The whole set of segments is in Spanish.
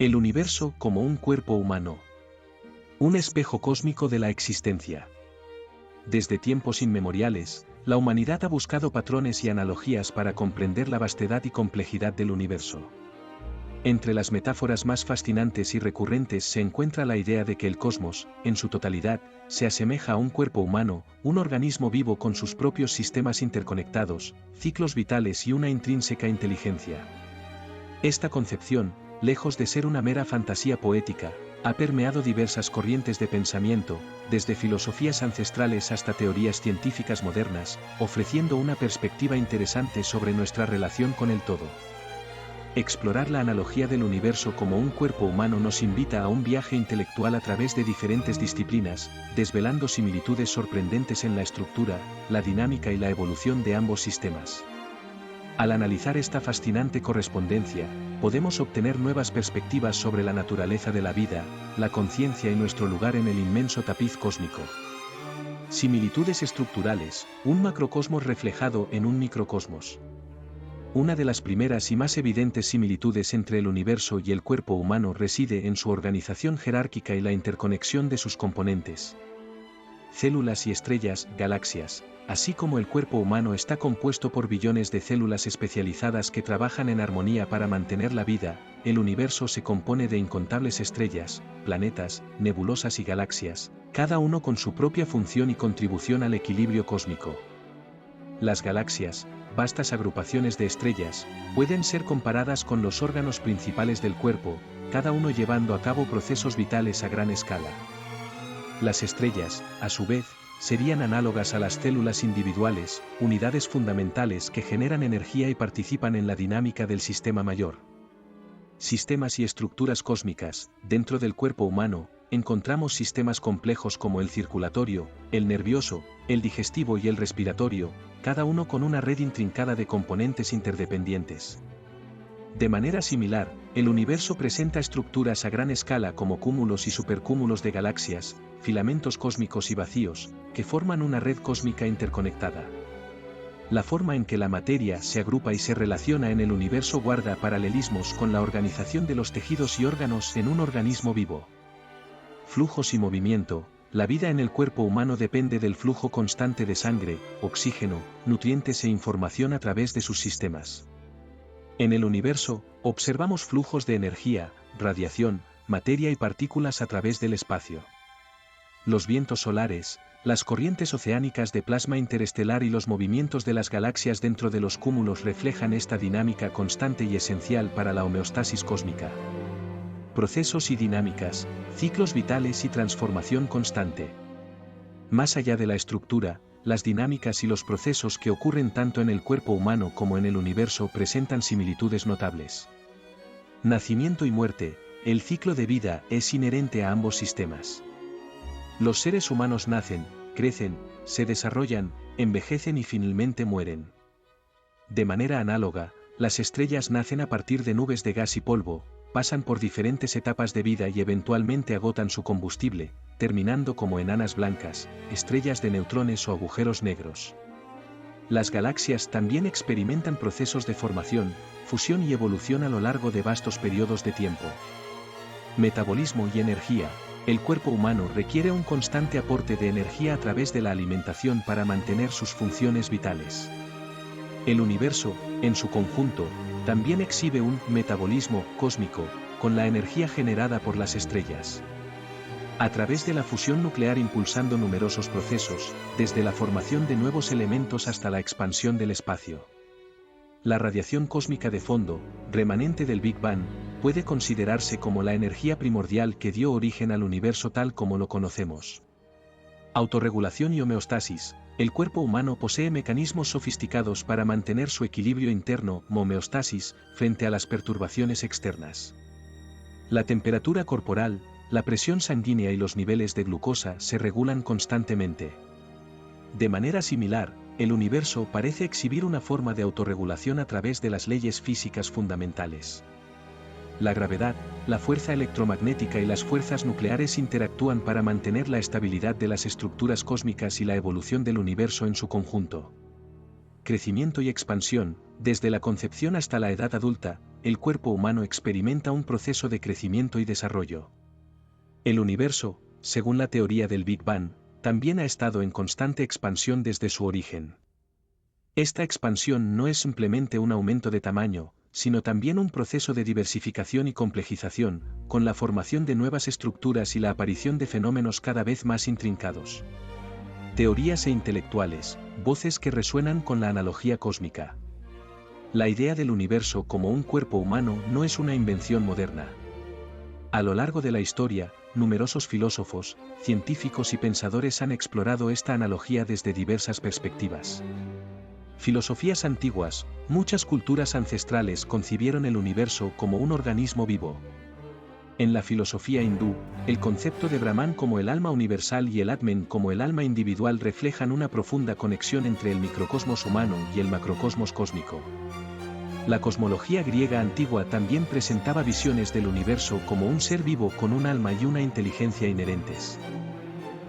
El universo como un cuerpo humano. Un espejo cósmico de la existencia. Desde tiempos inmemoriales, la humanidad ha buscado patrones y analogías para comprender la vastedad y complejidad del universo. Entre las metáforas más fascinantes y recurrentes se encuentra la idea de que el cosmos, en su totalidad, se asemeja a un cuerpo humano, un organismo vivo con sus propios sistemas interconectados, ciclos vitales y una intrínseca inteligencia. Esta concepción, lejos de ser una mera fantasía poética, ha permeado diversas corrientes de pensamiento, desde filosofías ancestrales hasta teorías científicas modernas, ofreciendo una perspectiva interesante sobre nuestra relación con el todo. Explorar la analogía del universo como un cuerpo humano nos invita a un viaje intelectual a través de diferentes disciplinas, desvelando similitudes sorprendentes en la estructura, la dinámica y la evolución de ambos sistemas. Al analizar esta fascinante correspondencia, podemos obtener nuevas perspectivas sobre la naturaleza de la vida, la conciencia y nuestro lugar en el inmenso tapiz cósmico. Similitudes estructurales, un macrocosmos reflejado en un microcosmos. Una de las primeras y más evidentes similitudes entre el universo y el cuerpo humano reside en su organización jerárquica y la interconexión de sus componentes. Células y estrellas, galaxias, así como el cuerpo humano está compuesto por billones de células especializadas que trabajan en armonía para mantener la vida, el universo se compone de incontables estrellas, planetas, nebulosas y galaxias, cada uno con su propia función y contribución al equilibrio cósmico. Las galaxias, vastas agrupaciones de estrellas, pueden ser comparadas con los órganos principales del cuerpo, cada uno llevando a cabo procesos vitales a gran escala. Las estrellas, a su vez, serían análogas a las células individuales, unidades fundamentales que generan energía y participan en la dinámica del sistema mayor. Sistemas y estructuras cósmicas. Dentro del cuerpo humano, encontramos sistemas complejos como el circulatorio, el nervioso, el digestivo y el respiratorio, cada uno con una red intrincada de componentes interdependientes. De manera similar, el universo presenta estructuras a gran escala como cúmulos y supercúmulos de galaxias, filamentos cósmicos y vacíos, que forman una red cósmica interconectada. La forma en que la materia se agrupa y se relaciona en el universo guarda paralelismos con la organización de los tejidos y órganos en un organismo vivo. Flujos y movimiento. La vida en el cuerpo humano depende del flujo constante de sangre, oxígeno, nutrientes e información a través de sus sistemas. En el universo, observamos flujos de energía, radiación, materia y partículas a través del espacio. Los vientos solares, las corrientes oceánicas de plasma interestelar y los movimientos de las galaxias dentro de los cúmulos reflejan esta dinámica constante y esencial para la homeostasis cósmica. Procesos y dinámicas, ciclos vitales y transformación constante. Más allá de la estructura, las dinámicas y los procesos que ocurren tanto en el cuerpo humano como en el universo presentan similitudes notables. Nacimiento y muerte. El ciclo de vida es inherente a ambos sistemas. Los seres humanos nacen, crecen, se desarrollan, envejecen y finalmente mueren. De manera análoga, las estrellas nacen a partir de nubes de gas y polvo, pasan por diferentes etapas de vida y eventualmente agotan su combustible, terminando como enanas blancas, estrellas de neutrones o agujeros negros. Las galaxias también experimentan procesos de formación, fusión y evolución a lo largo de vastos periodos de tiempo. Metabolismo y energía. El cuerpo humano requiere un constante aporte de energía a través de la alimentación para mantener sus funciones vitales. El universo, en su conjunto, también exhibe un metabolismo cósmico, con la energía generada por las estrellas. A través de la fusión nuclear impulsando numerosos procesos, desde la formación de nuevos elementos hasta la expansión del espacio. La radiación cósmica de fondo, remanente del Big Bang, puede considerarse como la energía primordial que dio origen al universo tal como lo conocemos. Autorregulación y homeostasis. El cuerpo humano posee mecanismos sofisticados para mantener su equilibrio interno, homeostasis, frente a las perturbaciones externas. La temperatura corporal, la presión sanguínea y los niveles de glucosa se regulan constantemente. De manera similar, el universo parece exhibir una forma de autorregulación a través de las leyes físicas fundamentales. La gravedad, la fuerza electromagnética y las fuerzas nucleares interactúan para mantener la estabilidad de las estructuras cósmicas y la evolución del universo en su conjunto. Crecimiento y expansión. Desde la concepción hasta la edad adulta, el cuerpo humano experimenta un proceso de crecimiento y desarrollo. El universo, según la teoría del Big Bang, también ha estado en constante expansión desde su origen. Esta expansión no es simplemente un aumento de tamaño, sino también un proceso de diversificación y complejización, con la formación de nuevas estructuras y la aparición de fenómenos cada vez más intrincados. Teorías e intelectuales, voces que resuenan con la analogía cósmica. La idea del universo como un cuerpo humano no es una invención moderna. A lo largo de la historia, numerosos filósofos, científicos y pensadores han explorado esta analogía desde diversas perspectivas. Filosofías antiguas, muchas culturas ancestrales concibieron el universo como un organismo vivo. En la filosofía hindú, el concepto de Brahman como el alma universal y el Atman como el alma individual reflejan una profunda conexión entre el microcosmos humano y el macrocosmos cósmico. La cosmología griega antigua también presentaba visiones del universo como un ser vivo con un alma y una inteligencia inherentes.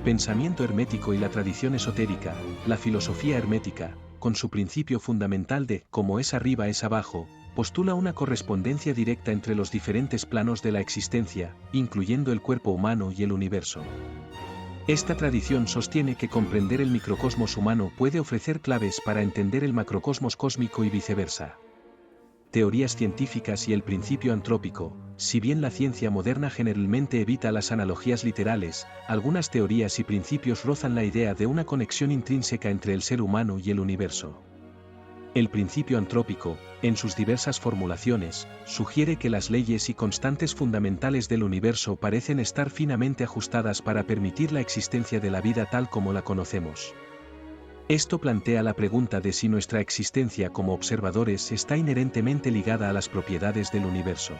Pensamiento hermético y la tradición esotérica, la filosofía hermética, con su principio fundamental de como es arriba es abajo, postula una correspondencia directa entre los diferentes planos de la existencia, incluyendo el cuerpo humano y el universo. Esta tradición sostiene que comprender el microcosmos humano puede ofrecer claves para entender el macrocosmos cósmico y viceversa. Teorías científicas y el principio antrópico. Si bien la ciencia moderna generalmente evita las analogías literales, algunas teorías y principios rozan la idea de una conexión intrínseca entre el ser humano y el universo. El principio antrópico, en sus diversas formulaciones, sugiere que las leyes y constantes fundamentales del universo parecen estar finamente ajustadas para permitir la existencia de la vida tal como la conocemos. Esto plantea la pregunta de si nuestra existencia como observadores está inherentemente ligada a las propiedades del universo.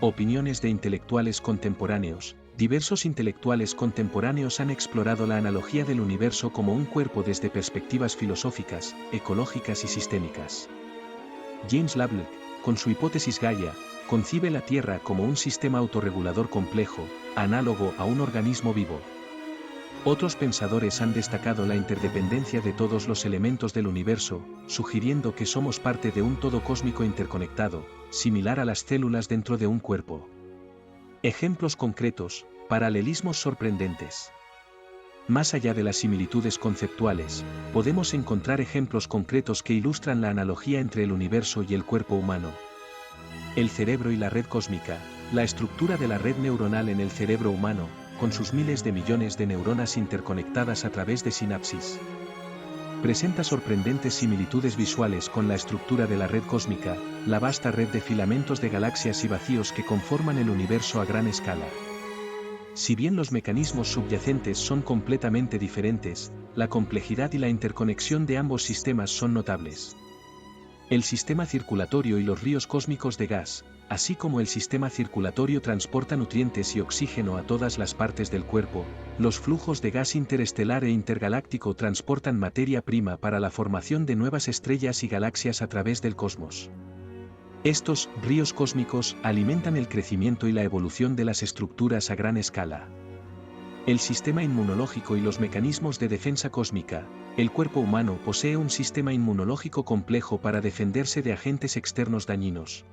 Opiniones de intelectuales contemporáneos. Diversos intelectuales contemporáneos han explorado la analogía del universo como un cuerpo desde perspectivas filosóficas, ecológicas y sistémicas. James Lovelock, con su hipótesis Gaia, concibe la Tierra como un sistema autorregulador complejo, análogo a un organismo vivo. Otros pensadores han destacado la interdependencia de todos los elementos del universo, sugiriendo que somos parte de un todo cósmico interconectado, similar a las células dentro de un cuerpo. Ejemplos concretos, paralelismos sorprendentes. Más allá de las similitudes conceptuales, podemos encontrar ejemplos concretos que ilustran la analogía entre el universo y el cuerpo humano. El cerebro y la red cósmica. La estructura de la red neuronal en el cerebro humano, con sus miles de millones de neuronas interconectadas a través de sinapsis, presenta sorprendentes similitudes visuales con la estructura de la red cósmica, la vasta red de filamentos de galaxias y vacíos que conforman el universo a gran escala. Si bien los mecanismos subyacentes son completamente diferentes, la complejidad y la interconexión de ambos sistemas son notables. El sistema circulatorio y los ríos cósmicos de gas, así como el sistema circulatorio transporta nutrientes y oxígeno a todas las partes del cuerpo, los flujos de gas interestelar e intergaláctico transportan materia prima para la formación de nuevas estrellas y galaxias a través del cosmos. Estos ríos cósmicos alimentan el crecimiento y la evolución de las estructuras a gran escala. El sistema inmunológico y los mecanismos de defensa cósmica. El cuerpo humano posee un sistema inmunológico complejo para defenderse de agentes externos dañinos.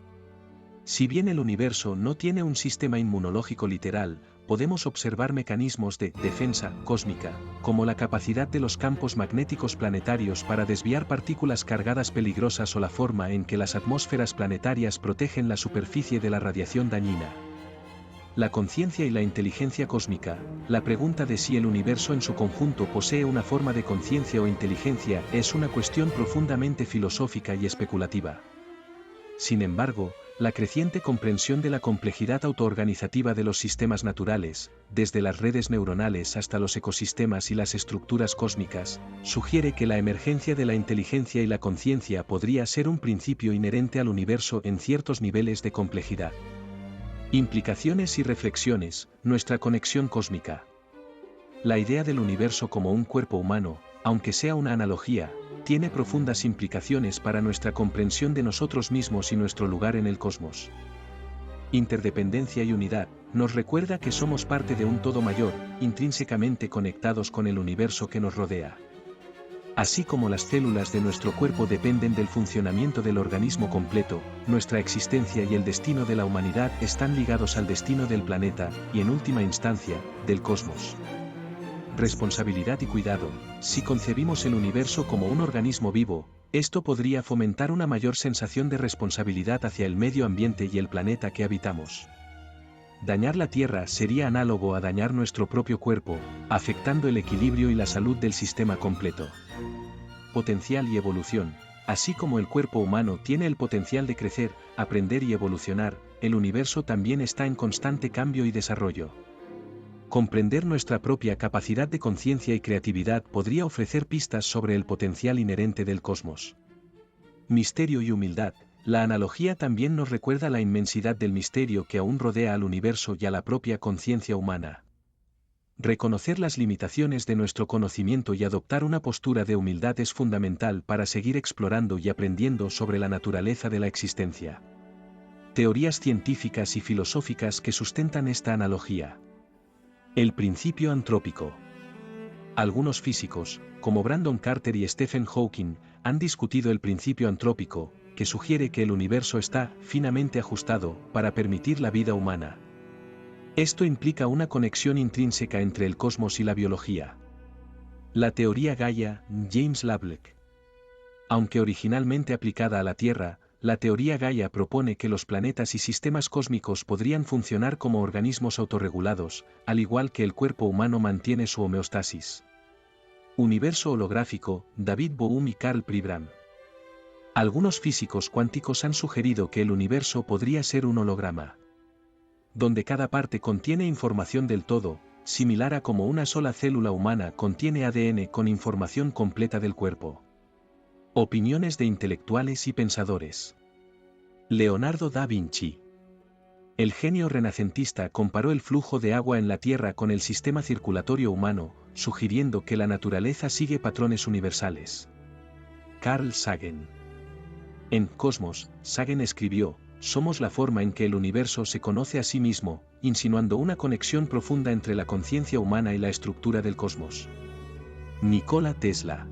Si bien el universo no tiene un sistema inmunológico literal, podemos observar mecanismos de defensa cósmica, como la capacidad de los campos magnéticos planetarios para desviar partículas cargadas peligrosas o la forma en que las atmósferas planetarias protegen la superficie de la radiación dañina. La conciencia y la inteligencia cósmica. La pregunta de si el universo en su conjunto posee una forma de conciencia o inteligencia es una cuestión profundamente filosófica y especulativa. Sin embargo, la creciente comprensión de la complejidad autoorganizativa de los sistemas naturales, desde las redes neuronales hasta los ecosistemas y las estructuras cósmicas, sugiere que la emergencia de la inteligencia y la conciencia podría ser un principio inherente al universo en ciertos niveles de complejidad. Implicaciones y reflexiones. Nuestra conexión cósmica. La idea del universo como un cuerpo humano, aunque sea una analogía, tiene profundas implicaciones para nuestra comprensión de nosotros mismos y nuestro lugar en el cosmos. Interdependencia y unidad, nos recuerda que somos parte de un todo mayor, intrínsecamente conectados con el universo que nos rodea. Así como las células de nuestro cuerpo dependen del funcionamiento del organismo completo, nuestra existencia y el destino de la humanidad están ligados al destino del planeta, y en última instancia, del cosmos. Responsabilidad y cuidado. Si concebimos el universo como un organismo vivo, esto podría fomentar una mayor sensación de responsabilidad hacia el medio ambiente y el planeta que habitamos. Dañar la Tierra sería análogo a dañar nuestro propio cuerpo, afectando el equilibrio y la salud del sistema completo. Potencial y evolución. Así como el cuerpo humano tiene el potencial de crecer, aprender y evolucionar, el universo también está en constante cambio y desarrollo. Comprender nuestra propia capacidad de conciencia y creatividad podría ofrecer pistas sobre el potencial inherente del cosmos. Misterio y humildad. La analogía también nos recuerda la inmensidad del misterio que aún rodea al universo y a la propia conciencia humana. Reconocer las limitaciones de nuestro conocimiento y adoptar una postura de humildad es fundamental para seguir explorando y aprendiendo sobre la naturaleza de la existencia. Teorías científicas y filosóficas que sustentan esta analogía. El principio antrópico. Algunos físicos, como Brandon Carter y Stephen Hawking, han discutido el principio antrópico, que sugiere que el universo está finamente ajustado para permitir la vida humana. Esto implica una conexión intrínseca entre el cosmos y la biología. La teoría Gaia, James Lovelock. Aunque originalmente aplicada a la Tierra, la teoría Gaia propone que los planetas y sistemas cósmicos podrían funcionar como organismos autorregulados, al igual que el cuerpo humano mantiene su homeostasis. Universo holográfico, David Bohm y Carl Pribram. Algunos físicos cuánticos han sugerido que el universo podría ser un holograma, donde cada parte contiene información del todo, similar a como una sola célula humana contiene ADN con información completa del cuerpo. Opiniones de intelectuales y pensadores. Leonardo da Vinci. El genio renacentista comparó el flujo de agua en la Tierra con el sistema circulatorio humano, sugiriendo que la naturaleza sigue patrones universales. Carl Sagan. En Cosmos, Sagan escribió: "Somos la forma en que el universo se conoce a sí mismo", insinuando una conexión profunda entre la conciencia humana y la estructura del cosmos. Nikola Tesla.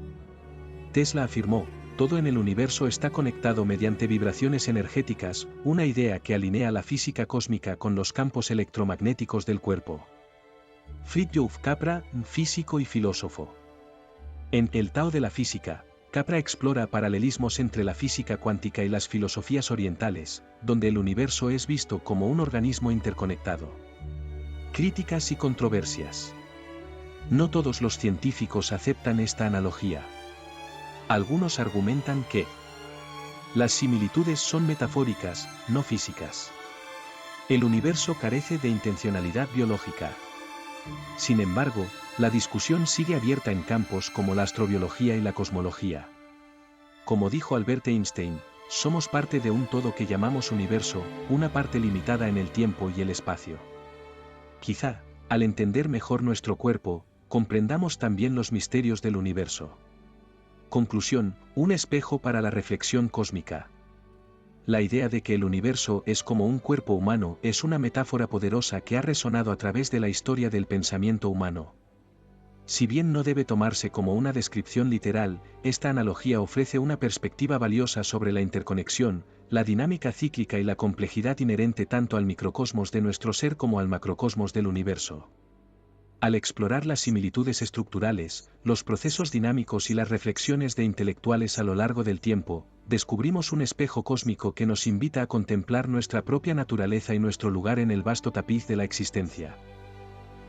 Tesla afirmó: "Todo en el universo está conectado mediante vibraciones energéticas", una idea que alinea la física cósmica con los campos electromagnéticos del cuerpo. Fritjof Capra, físico y filósofo. En El Tao de la Física, Capra explora paralelismos entre la física cuántica y las filosofías orientales, donde el universo es visto como un organismo interconectado. Críticas y controversias. No todos los científicos aceptan esta analogía. Algunos argumentan que las similitudes son metafóricas, no físicas. El universo carece de intencionalidad biológica. Sin embargo, la discusión sigue abierta en campos como la astrobiología y la cosmología. Como dijo Albert Einstein, somos parte de un todo que llamamos universo, una parte limitada en el tiempo y el espacio. Quizá, al entender mejor nuestro cuerpo, comprendamos también los misterios del universo. Conclusión: un espejo para la reflexión cósmica. La idea de que el universo es como un cuerpo humano es una metáfora poderosa que ha resonado a través de la historia del pensamiento humano. Si bien no debe tomarse como una descripción literal, esta analogía ofrece una perspectiva valiosa sobre la interconexión, la dinámica cíclica y la complejidad inherente tanto al microcosmos de nuestro ser como al macrocosmos del universo. Al explorar las similitudes estructurales, los procesos dinámicos y las reflexiones de intelectuales a lo largo del tiempo, descubrimos un espejo cósmico que nos invita a contemplar nuestra propia naturaleza y nuestro lugar en el vasto tapiz de la existencia.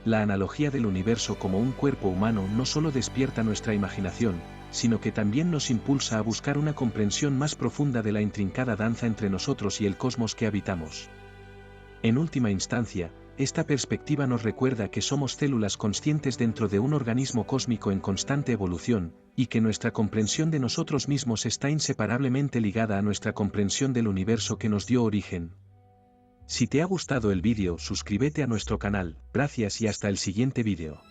La analogía del universo como un cuerpo humano no solo despierta nuestra imaginación, sino que también nos impulsa a buscar una comprensión más profunda de la intrincada danza entre nosotros y el cosmos que habitamos. En última instancia, esta perspectiva nos recuerda que somos células conscientes dentro de un organismo cósmico en constante evolución, y que nuestra comprensión de nosotros mismos está inseparablemente ligada a nuestra comprensión del universo que nos dio origen. Si te ha gustado el vídeo, suscríbete a nuestro canal. Gracias y hasta el siguiente vídeo.